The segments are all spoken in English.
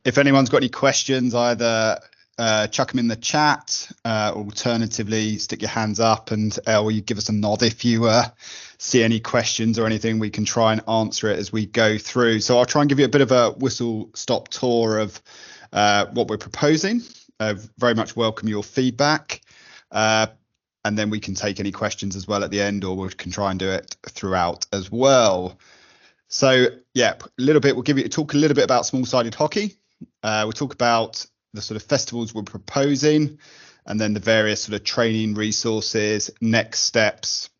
if anyone's got any questions, either chuck them in the chat, alternatively stick your hands up, and or you give us a nod if you see any questions or anything. We can try and answer it as we go through. So I'll try and give you a bit of a whistle-stop tour of what we're proposing. Very much welcome your feedback, and then we can take any questions as well at the end, or we can try and do it throughout as well. So yeah, we'll talk a little bit about small-sided hockey. We'll talk about the sort of festivals we're proposing, and then the various sort of training resources, next steps,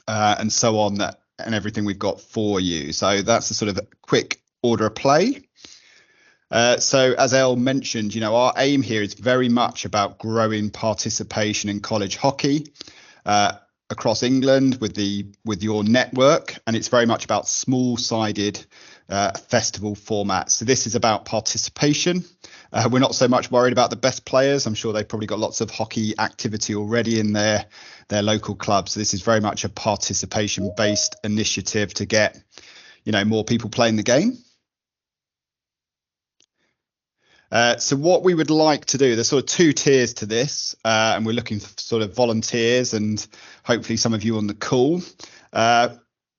and so on, and everything we've got for you. So that's the sort of quick order of play. So as Elle mentioned, our aim here is very much about growing participation in college hockey across England with your network, and it's very much about small-sided festival formats. So this is about participation. We're not so much worried about the best players. I'm sure they've probably got lots of hockey activity already in their local clubs. So this is very much a participation-based initiative to get, more people playing the game. So what we would like to do, there's sort of two tiers to this, and we're looking for sort of volunteers and hopefully some of you on the call,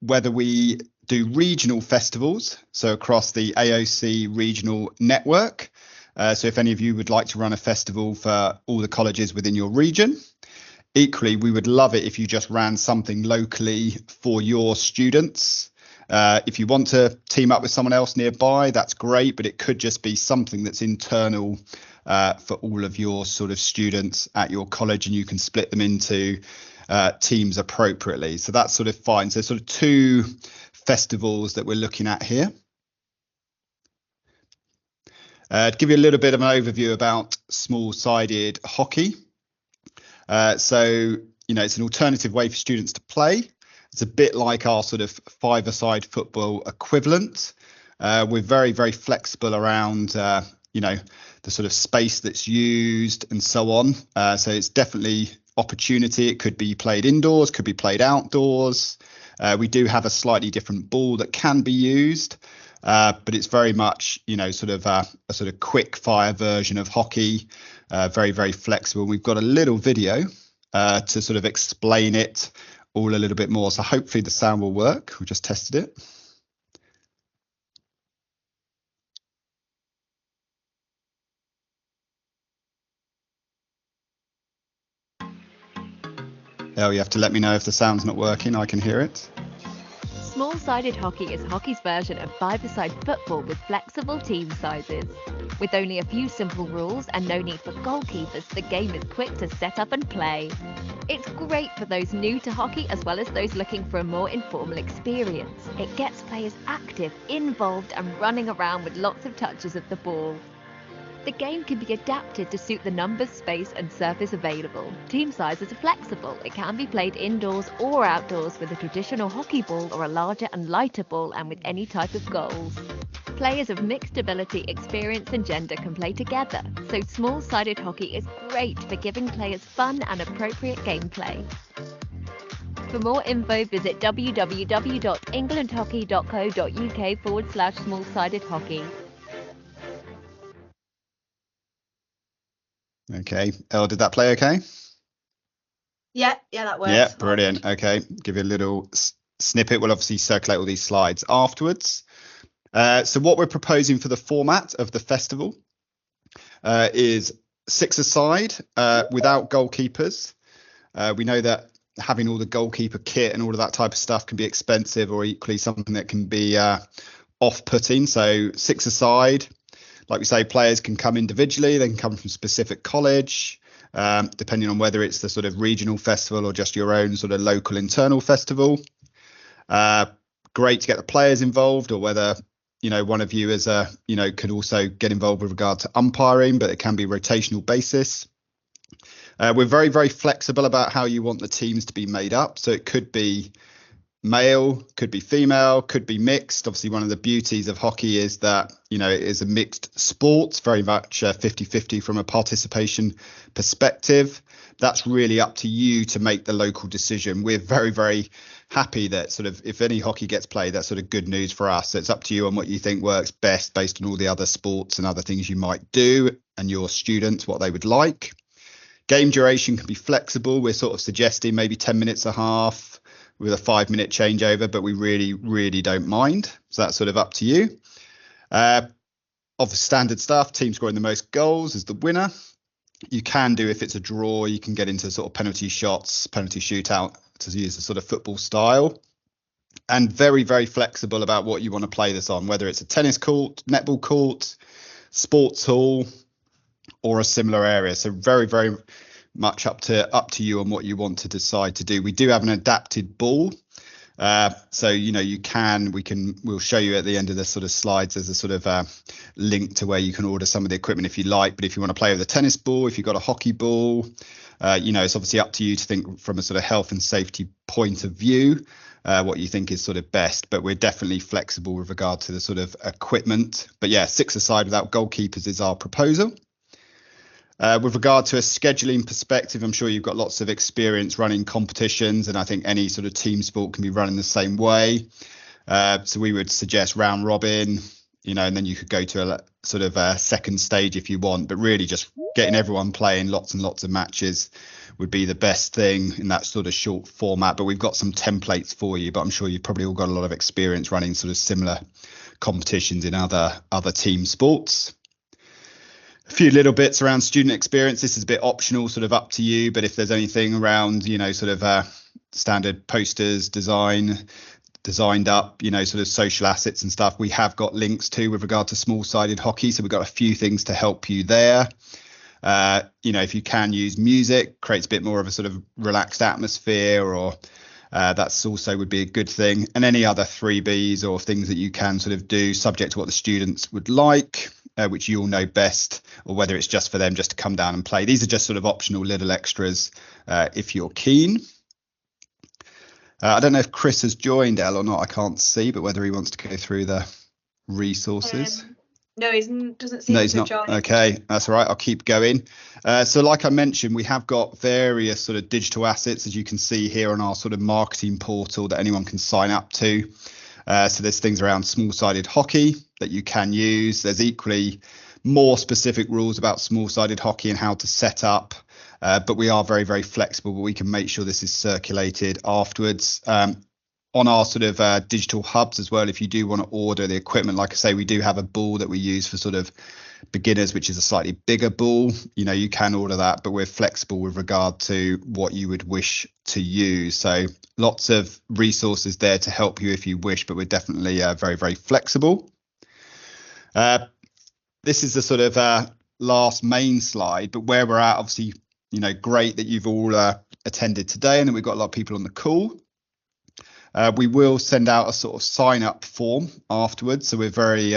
whether we do regional festivals, so across the AoC regional network. So if any of you would like to run a festival for all the colleges within your region, equally, we would love it if you just ran something locally for your students. If you want to team up with someone else nearby, that's great, but it could just be something that's internal for all of your sort of students at your college, and you can split them into teams appropriately. So that's sort of fine. So sort of two festivals that we're looking at here. To give you a little bit of an overview about small-sided hockey. So, it's an alternative way for students to play. It's a bit like our sort of five-a-side football equivalent. We're very, very flexible around, the sort of space that's used and so on. So it's definitely opportunity. It could be played indoors, could be played outdoors. We do have a slightly different ball that can be used, but it's very much, sort of a sort of quick fire version of hockey. Very, very flexible. We've got a little video to sort of explain it all a little bit more. So hopefully the sound will work. We just tested it. Oh, you have to let me know if the sound's not working. I can hear it. Small-sided hockey is hockey's version of five-a-side football with flexible team sizes. With only a few simple rules and no need for goalkeepers, the game is quick to set up and play. It's great for those new to hockey as well as those looking for a more informal experience. It gets players active, involved and running around with lots of touches of the ball. The game can be adapted to suit the numbers, space and surface available. Team sizes are flexible. It can be played indoors or outdoors with a traditional hockey ball or a larger and lighter ball, and with any type of goals. Players of mixed ability, experience and gender can play together, so small-sided hockey is great for giving players fun and appropriate gameplay. For more info, visit www.englandhockey.co.uk/small-sided hockey. Okay, Elle, did that play okay? Yeah, that works. Yeah, brilliant. Okay, give you a little snippet. We'll obviously circulate all these slides afterwards. So what we're proposing for the format of the festival is six-a-side without goalkeepers. We know that having all the goalkeeper kit and all of that type of stuff can be expensive, or equally something that can be off-putting. So six-a-side. Like we say, players can come individually, they can come from specific college, depending on whether it's the sort of regional festival or just your own sort of local internal festival. Great to get the players involved, or whether, one of you is could also get involved with regard to umpiring, but it can be rotational basis. We're very, very flexible about how you want the teams to be made up. So it could be male, could be female, could be mixed. Obviously, one of the beauties of hockey is that, it is a mixed sport, very much 50-50 from a participation perspective. That's really up to you to make the local decision. We're very, very happy that sort of if any hockey gets played, that's sort of good news for us. So it's up to you on what you think works best based on all the other sports and other things you might do and your students, what they would like. Game duration can be flexible. We're sort of suggesting maybe 10 minutes a half with a 5-minute changeover, but we really, really don't mind. So that's sort of up to you. Of the standard stuff, team scoring the most goals is the winner. You can do, if it's a draw, you can get into sort of penalty shots, penalty shootout, to use the sort of football style. And very, very flexible about what you want to play this on, whether it's a tennis court, netball court, sports hall, or a similar area. So very, very much up to you on what you want to decide to do. We do have an adapted ball. So, we'll show you at the end of the sort of slides, there's a sort of link to where you can order some of the equipment if you like. But if you want to play with a tennis ball, if you've got a hockey ball, it's obviously up to you to think from a sort of health and safety point of view, what you think is sort of best. But we're definitely flexible with regard to the sort of equipment. But yeah, 6-a-side without goalkeepers is our proposal. With regard to a scheduling perspective, I'm sure you've got lots of experience running competitions, and I think any sort of team sport can be run in the same way. So we would suggest round robin, and then you could go to a sort of a second stage if you want, but really just getting everyone playing lots and lots of matches would be the best thing in that sort of short format. But we've got some templates for you, but I'm sure you've probably all got a lot of experience running sort of similar competitions in other team sports. A few little bits around student experience. This is a bit optional, sort of up to you, but if there's anything around, sort of standard posters, designed up, sort of social assets and stuff, we have got links to with regard to small-sided hockey. So we've got a few things to help you there. If you can use music, creates a bit more of a sort of relaxed atmosphere, or that's also would be a good thing. And any other 3Bs or things that you can sort of do subject to what the students would like, which you all know best, or whether it's just for them just to come down and play. These are just sort of optional little extras if you're keen. I don't know if Chris has joined, Elle, or not. I can't see, but whether he wants to go through the resources. No, he doesn't seem to join. Okay, that's all right. I'll keep going. So like I mentioned, we have got various sort of digital assets, as you can see here on our sort of marketing portal that anyone can sign up to. So there's things around small-sided hockey that you can use. There's equally more specific rules about small-sided hockey and how to set up. But we are very, very flexible, but we can make sure this is circulated afterwards. On our sort of digital hubs as well, if you do want to order the equipment, like I say, we do have a ball that we use for sort of beginners, which is a slightly bigger ball. You can order that, but we're flexible with regard to what you would wish to use. So lots of resources there to help you if you wish, but we're definitely very, very flexible. This is the sort of last main slide, but where we're at, obviously, great that you've all attended today, and then we've got a lot of people on the call. We will send out a sort of sign up form afterwards. So we're very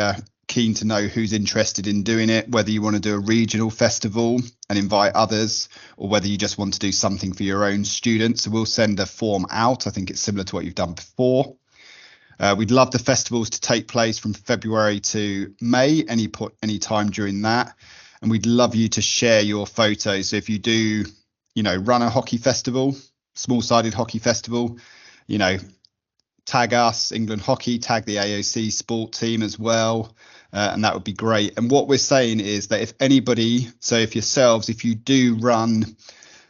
keen to know who's interested in doing it, whether you want to do a regional festival and invite others, or whether you just want to do something for your own students. So we'll send a form out. I think it's similar to what you've done before. We'd love the festivals to take place from February to May, any time during that. And we'd love you to share your photos. So if you do, run a hockey festival, small-sided hockey festival, tag us, England Hockey, tag the AoC Sport team as well, and that would be great. And what we're saying is that if you do run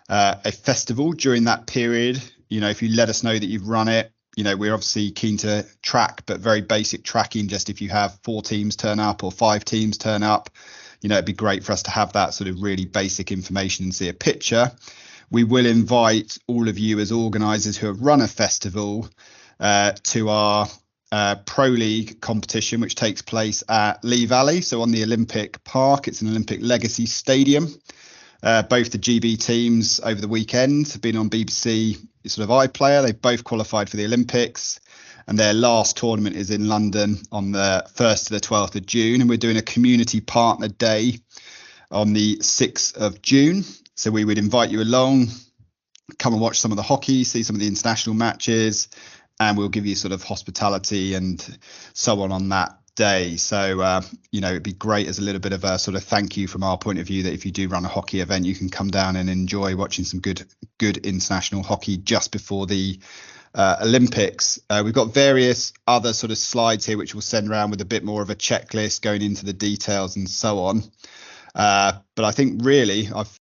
a festival during that period, if you let us know that you've run it, we're obviously keen to track, but very basic tracking, just if you have 4 teams turn up or 5 teams turn up, it'd be great for us to have that sort of really basic information and see a picture. We will invite all of you as organisers who have run a festival to our Pro League competition, which takes place at Lee Valley, so on the Olympic Park. It's an Olympic Legacy Stadium. Both the GB teams over the weekend have been on BBC sort of iPlayer. They've both qualified for the Olympics, and their last tournament is in London on the 1st to the 12th of June, and we're doing a community partner day on the 6th of June. So we would invite you along, come and watch some of the hockey, see some of the international matches, and we'll give you sort of hospitality and so on that day. So, it'd be great as a little bit of a sort of thank you from our point of view, that if you do run a hockey event, you can come down and enjoy watching some good international hockey just before the Olympics. We've got various other sort of slides here, which we'll send around with a bit more of a checklist going into the details and so on. But I think really I've